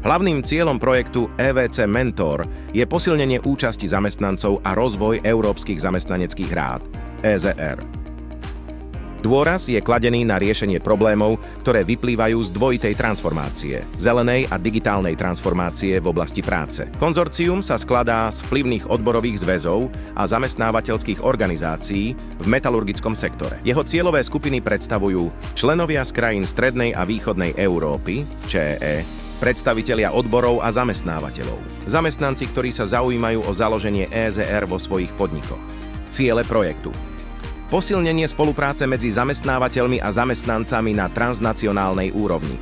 Hlavným cieľom projektu EVC Mentor je posilnenie účasti zamestnancov a rozvoj európskych zamestnaneckých rád, EZR. Dôraz je kladený na riešenie problémov, ktoré vyplývajú z dvojitej transformácie, zelenej a digitálnej transformácie v oblasti práce. Konzorcium sa skladá z vplyvných odborových zväzov a zamestnávateľských organizácií v metalurgickom sektore. Jeho cieľové skupiny predstavujú členovia z krajín strednej a východnej Európy, ČEE, predstavitelia odborov a zamestnávateľov, zamestnanci, ktorí sa zaujímajú o založenie EZR vo svojich podnikoch. Ciele projektu: posilnenie spolupráce medzi zamestnávateľmi a zamestnancami na transnacionálnej úrovni,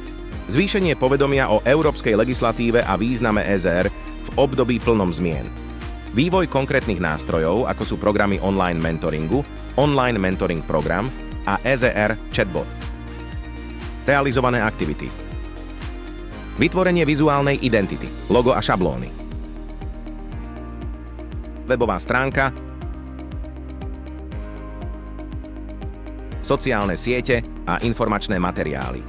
zvýšenie povedomia o európskej legislatíve a význame EZR v období plnom zmien, vývoj konkrétnych nástrojov, ako sú programy online mentoringu, online mentoring program a EZR chatbot. Realizované aktivity: vytvorenie vizuálnej identity, logo a šablóny, webová stránka, sociálne siete a informačné materiály.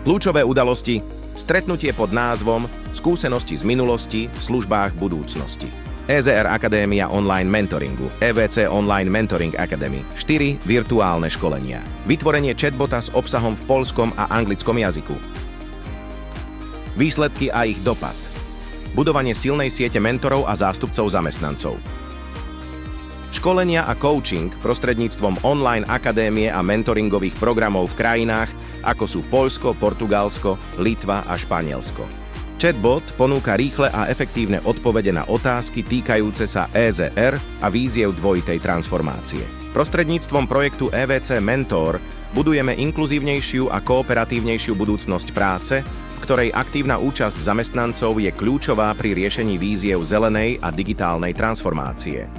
Kľúčové udalosti: stretnutie pod názvom Skúsenosti z minulosti v službách budúcnosti. EZR Akadémia online mentoringu, EVC Online Mentoring Academy, 4 virtuálne školenia, vytvorenie chatbota s obsahom v poľskom a anglickom jazyku. Výsledky a ich dopad: budovanie silnej siete mentorov a zástupcov zamestnancov. Školenia a coaching prostredníctvom online akadémie a mentoringových programov v krajinách, ako sú Poľsko, Portugalsko, Litva a Španielsko. Chatbot ponúka rýchle a efektívne odpovede na otázky týkajúce sa EZR a víziev dvojitej transformácie. Prostredníctvom projektu EVC Mentor budujeme inkluzívnejšiu a kooperatívnejšiu budúcnosť práce, v ktorej aktívna účasť zamestnancov je kľúčová pri riešení víziev zelenej a digitálnej transformácie.